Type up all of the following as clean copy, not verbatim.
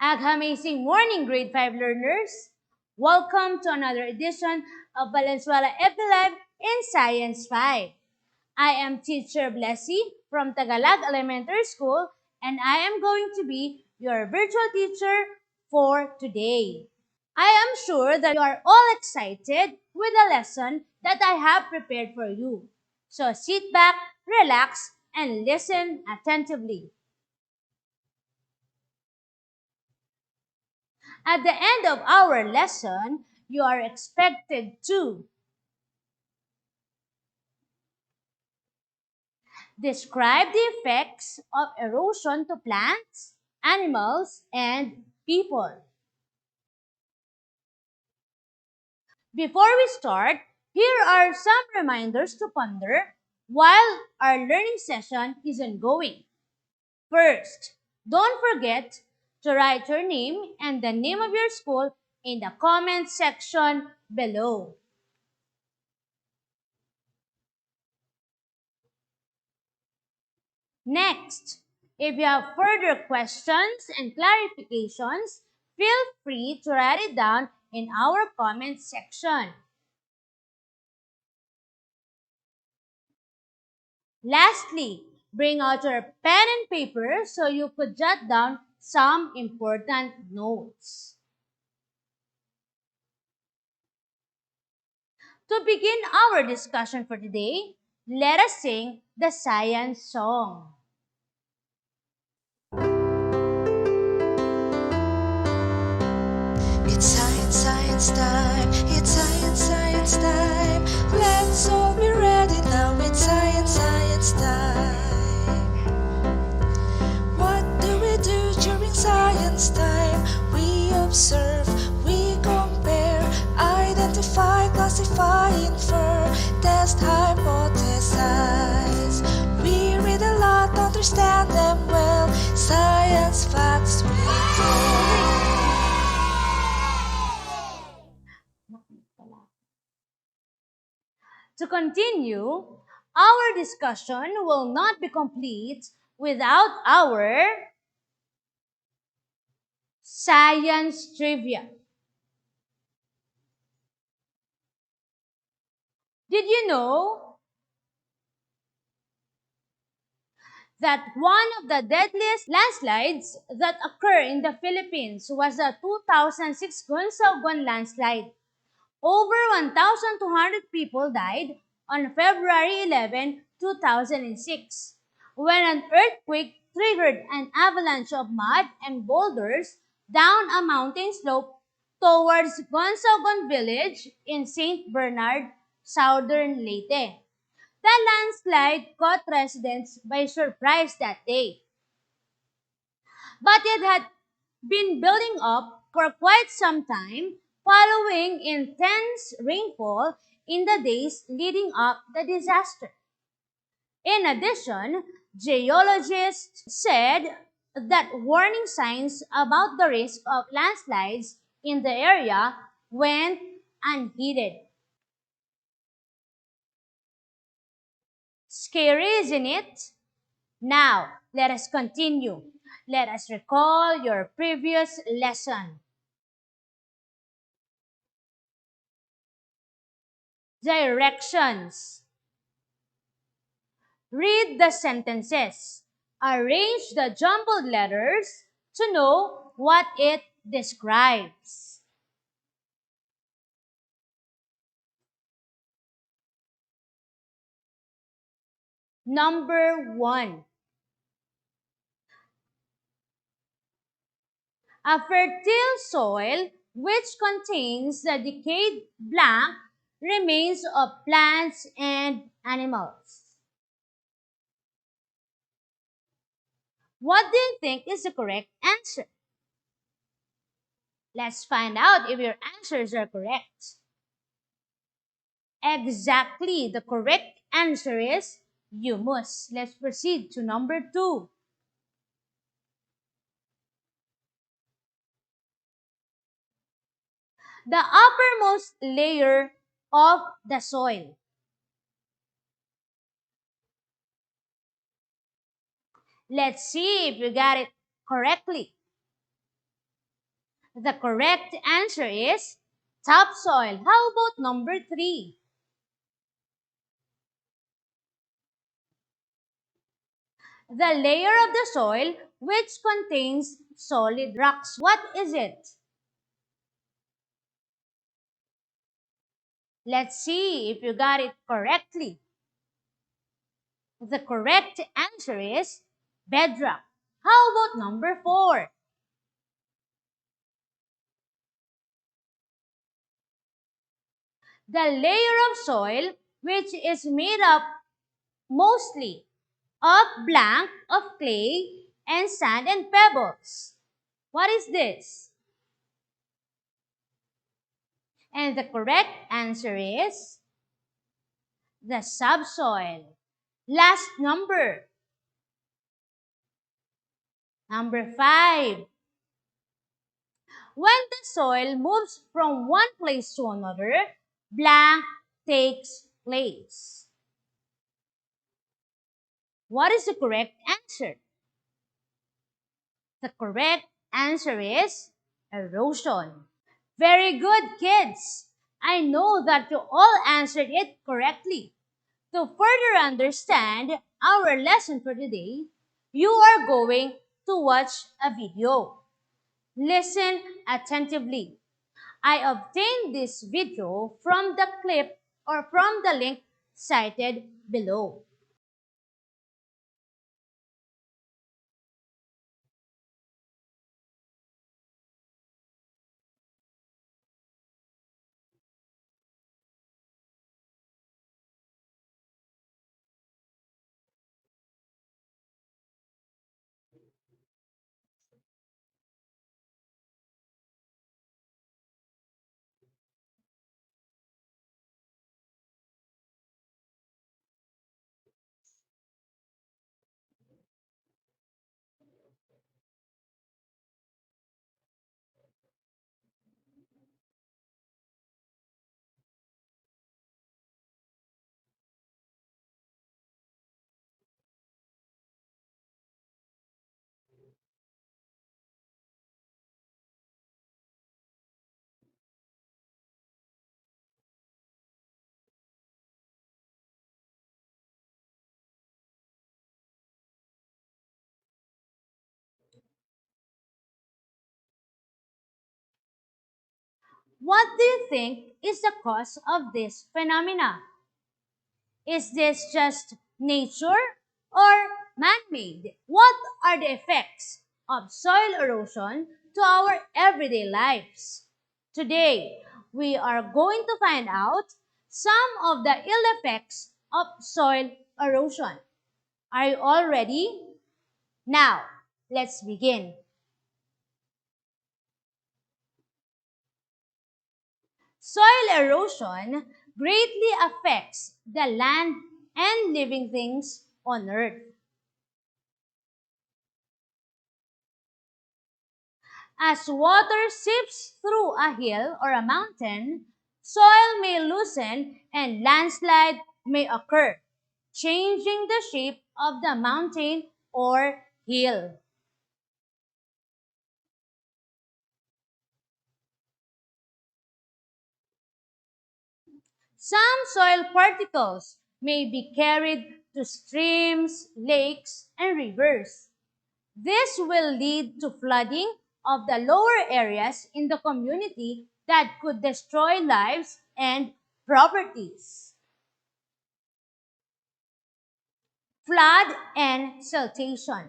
Amazing morning, grade 5 learners. Welcome to another edition of Valenzuela Live in Science 5. I am Teacher Blessy from Tagalog Elementary School, and I am going to be your virtual teacher for today. I am sure that you are all excited with the lesson that I have prepared for you. So sit back, relax, and listen attentively. At the end of our lesson, you are expected to describe the effects of erosion to plants, animals, and people. Before we start, here are some reminders to ponder while our learning session is ongoing. First, don't forget to write your name and the name of your school in the comment section below. Next, if you have further questions and clarifications, feel free to write it down in our comment section. Lastly, bring out your pen and paper so you could jot down some important notes. To begin our discussion for today, let us sing the science song. It's science, science time. It's science, science time. Let's all be ready now. It's science, science time. What do we do during science time? We observe, we compare, identify, classify, infer, test, hypothesize. We read a lot, understand them well. Science facts we tell. To continue, our discussion will not be complete without our science trivia. Did you know that one of the deadliest landslides that occur in the Philippines was the 2006 Gonsalgon landslide? Over 1,200 people died on February 11, 2006, when an earthquake triggered an avalanche of mud and boulders down a mountain slope towards Gonsalgon village in St. Bernard, southern Leyte. The landslide caught residents by surprise that day, but it had been building up for quite some time following intense rainfall in the days leading up the disaster. In addition, geologists said that warning signs about the risk of landslides in the area went unheeded. Scary, isn't it? Now, let us continue. Let us recall your previous lesson. Directions. Read the sentences. Arrange the jumbled letters to know what it describes. Number 1. A fertile soil which contains the decayed blank remains of plants and animals. What do you think is the correct answer? Let's find out if your answers are correct. Exactly, the correct answer is humus. Let's proceed to number 2. The uppermost layer of the soil. Let's see if you got it correctly. The correct answer is topsoil. How about number 3? The layer of the soil which contains solid rocks. What is it? Let's see if you got it correctly. The correct answer is bedrock. How about number 4? The layer of soil which is made up mostly of blank of clay and sand and pebbles. What is this? And the correct answer is the subsoil. Last number, number 5. When the soil moves from one place to another, blank takes place. What is the correct answer? The correct answer is erosion. Very good, kids. I know that you all answered it correctly. To further understand our lesson for today, you are going to watch a video. Listen attentively. I obtained this video from the clip or from the link cited below. What do you think is the cause of this phenomena? Is this just nature or man-made? What are the effects of soil erosion to our everyday lives? Today, we are going to find out some of the ill effects of soil erosion. Are you all ready? Now, let's begin. Soil erosion greatly affects the land and living things on earth. As water seeps through a hill or a mountain, soil may loosen and landslide may occur, changing the shape of the mountain or hill. Some soil particles may be carried to streams, lakes, and rivers. This will lead to flooding of the lower areas in the community that could destroy lives and properties. Flood and siltation.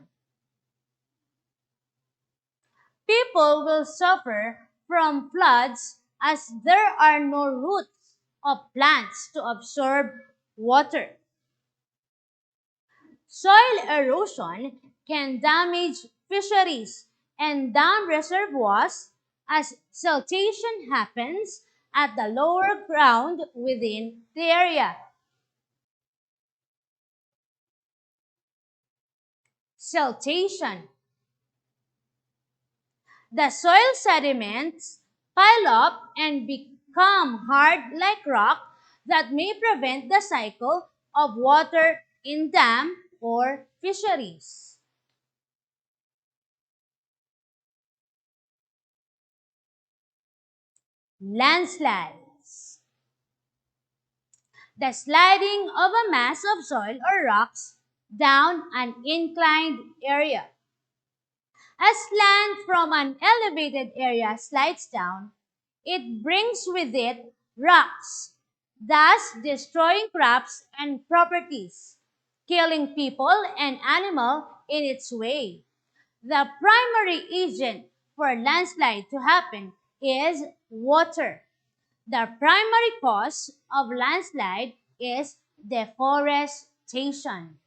People will suffer from floods as there are no roots of plants to absorb water. Soil erosion can damage fisheries and dam reservoirs as siltation happens at the lower ground within the area. Siltation. The soil sediments pile up and become hard like rock that may prevent the cycle of water in dam or fisheries. Landslides. The sliding of a mass of soil or rocks down an inclined area. As land from an elevated area slides down, it brings with it rocks, thus destroying crops and properties, killing people and animals in its way. The primary agent for landslide to happen is water. The primary cause of landslide is deforestation.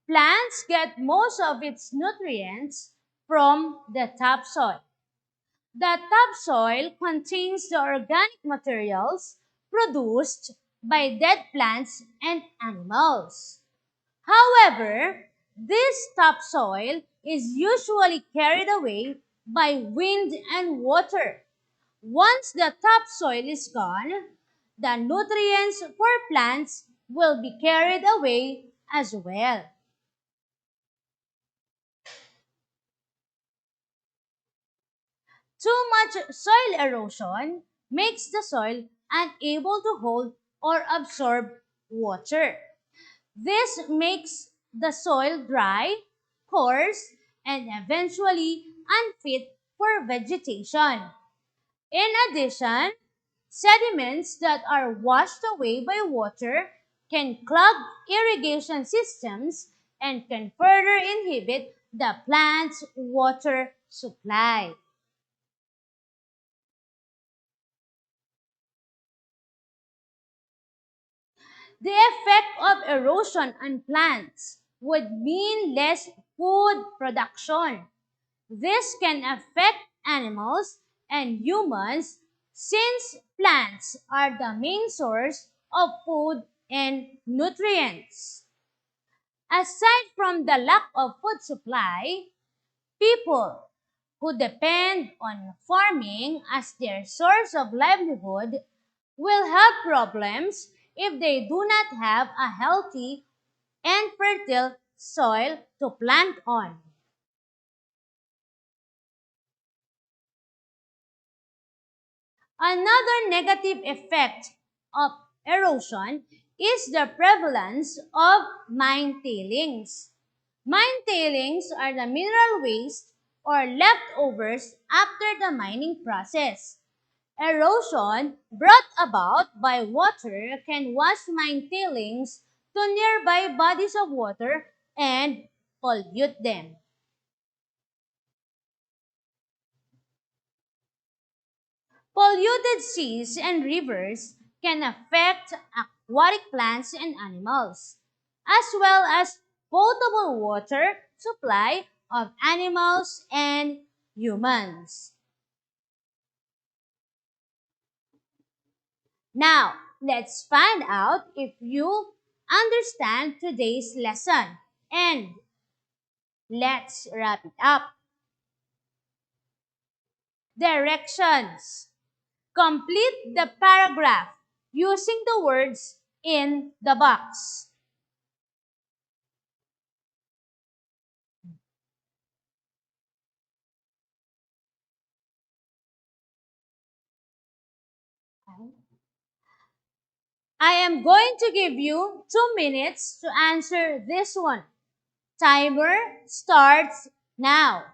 Plants get most of its nutrients from the topsoil. The topsoil contains the organic materials produced by dead plants and animals. However, this topsoil is usually carried away by wind and water. Once the topsoil is gone, the nutrients for plants will be carried away as well. Too much soil erosion makes the soil unable to hold or absorb water. This makes the soil dry, coarse, and eventually unfit for vegetation. In addition, sediments that are washed away by water can clog irrigation systems and can further inhibit the plant's water supply. The effect of erosion on plants would mean less food production. This can affect animals and humans since plants are the main source of food and nutrients. Aside from the lack of food supply, people who depend on farming as their source of livelihood will have problems if they do not have a healthy and fertile soil to plant on. Another negative effect of erosion is the prevalence of mine tailings. Mine tailings are the mineral waste or leftovers after the mining process. Erosion brought about by water can wash mine tailings to nearby bodies of water and pollute them. Polluted seas and rivers can affect aquatic plants and animals, as well as potable water supply of animals and humans. Now, let's find out if you understand today's lesson and let's wrap it up. Directions. Complete the paragraph using the words in the box. I am going to give you 2 minutes to answer this one. Timer starts now.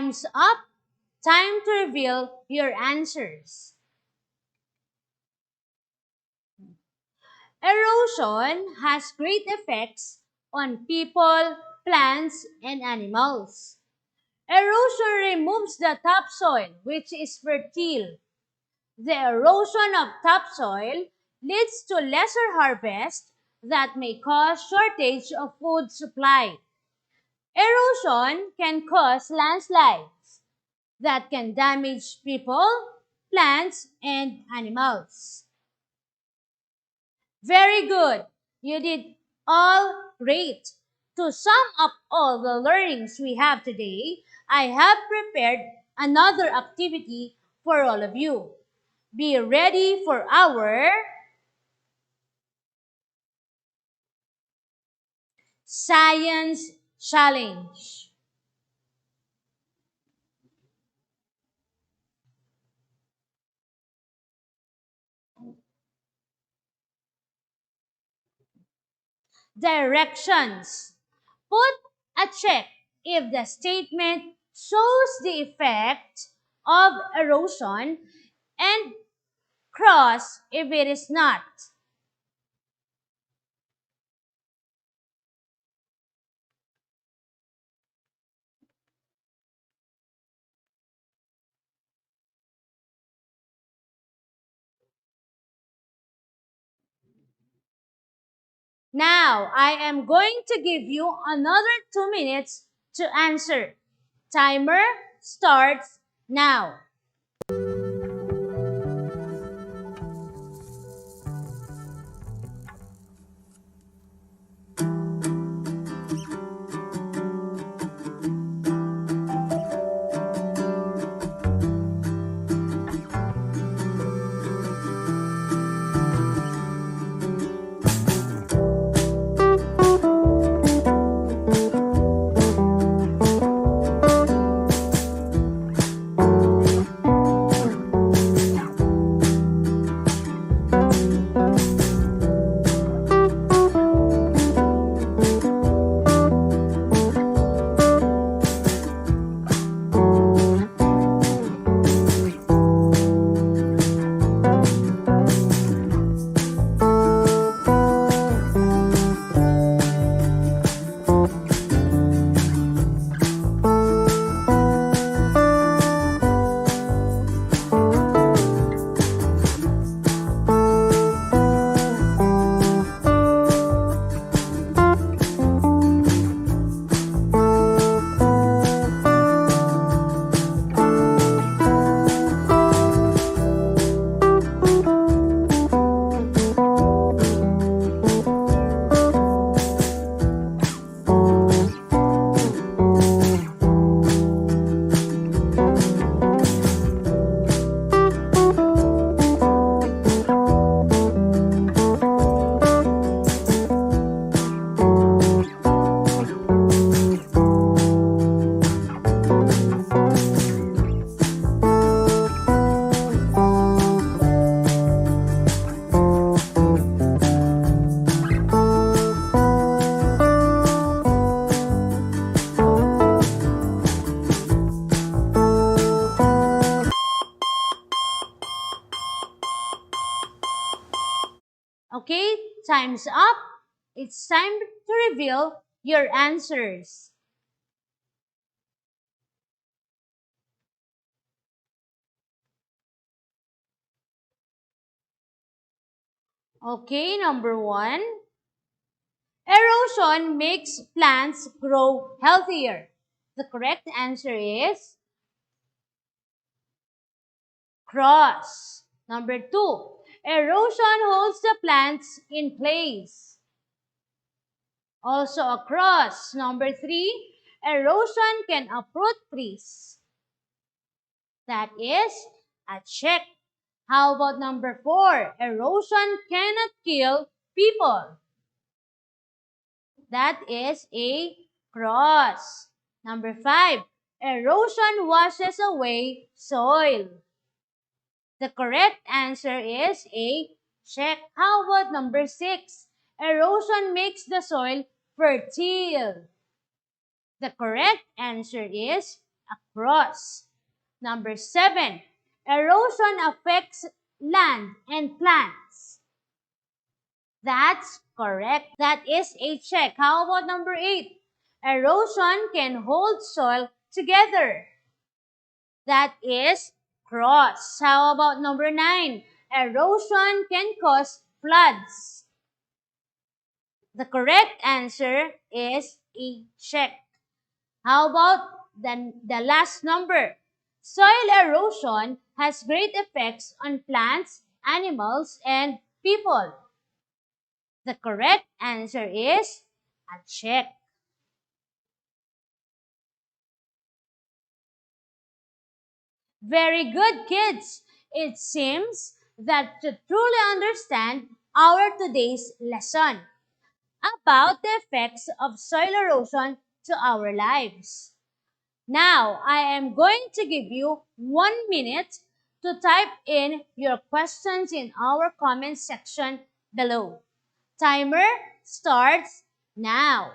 Time's up. Time to reveal your answers. Erosion has great effects on people, plants, and animals. Erosion removes the topsoil, which is fertile. The erosion of topsoil leads to lesser harvest that may cause shortage of food supply. Erosion can cause landslides that can damage people, plants, and animals. Very good. You did all great. To sum up all the learnings we have today, I have prepared another activity for all of you. Be ready for our science challenge. Directions. Put a check if the statement shows the effect of erosion and cross if it is not. Now, I am going to give you another 2 minutes to answer. Timer starts now. Okay, time's up. It's time to reveal your answers. Okay, number one. Erosion makes plants grow healthier. The correct answer is cross. Number two. Erosion holds the plants in place. Also a cross. Number three. Erosion can uproot trees. That is a check. How about number four? Erosion cannot kill people. That is a cross. Number five, erosion washes away soil. The correct answer is a check. How about number six? Erosion makes the soil fertile. The correct answer is across. Number 7, erosion affects land and plants. That's correct. That is a check. How about number 8? Erosion can hold soil together. That is cross. How about number 9? Erosion can cause floods. The correct answer is a check. How about the last number? Soil erosion has great effects on plants, animals, and people. The correct answer is a check. Very good, kids. It seems that to truly understand our today's lesson about the effects of soil erosion to our lives. Now, I am going to give you 1 minute to type in your questions in our comment section below. Timer starts now.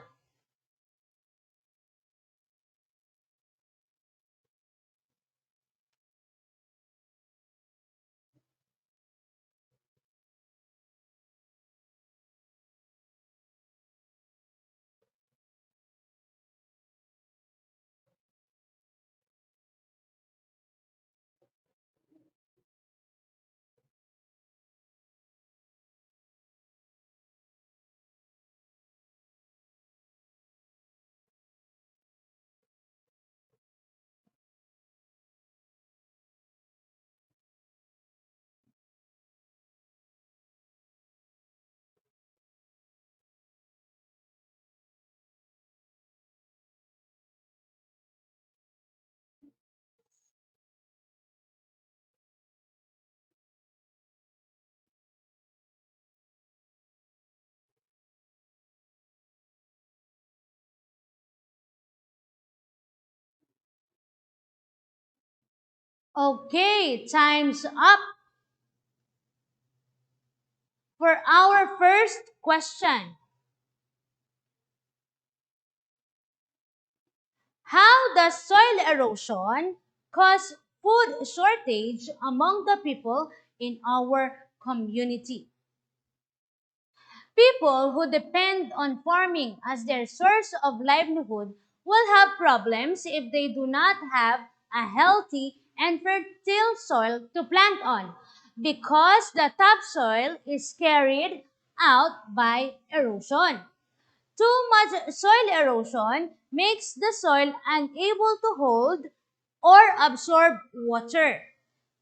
Okay, time's up for our first question. How does soil erosion cause food shortage among the people in our community? People who depend on farming as their source of livelihood will have problems if they do not have a healthy and fertile soil to plant on because the topsoil is carried out by erosion. Too much soil erosion makes the soil unable to hold or absorb water.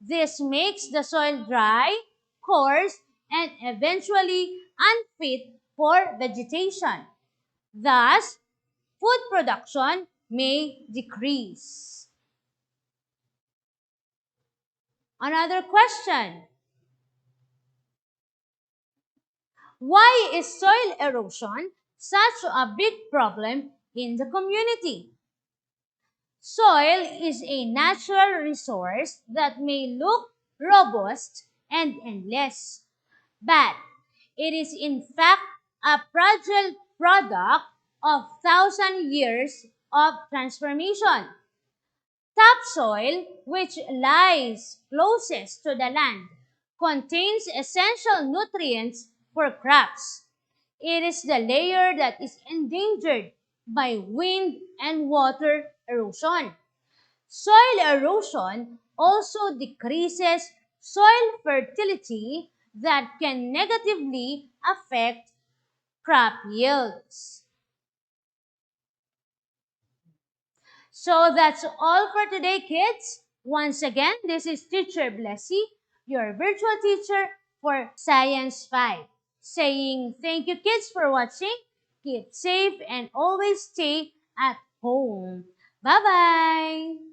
This makes the soil dry, coarse, and eventually unfit for vegetation. Thus, food production may decrease. Another question. Why is soil erosion such a big problem in the community? Soil is a natural resource that may look robust and endless, but it is in fact a fragile product of thousand years of transformation. Topsoil, which lies closest to the land, contains essential nutrients for crops. It is the layer that is endangered by wind and water erosion. Soil erosion also decreases soil fertility that can negatively affect crop yields. So that's all for today, kids. Once again, this is Teacher Blessy, your virtual teacher for Science 5, saying thank you, kids, for watching. Keep safe and always stay at home. Bye-bye!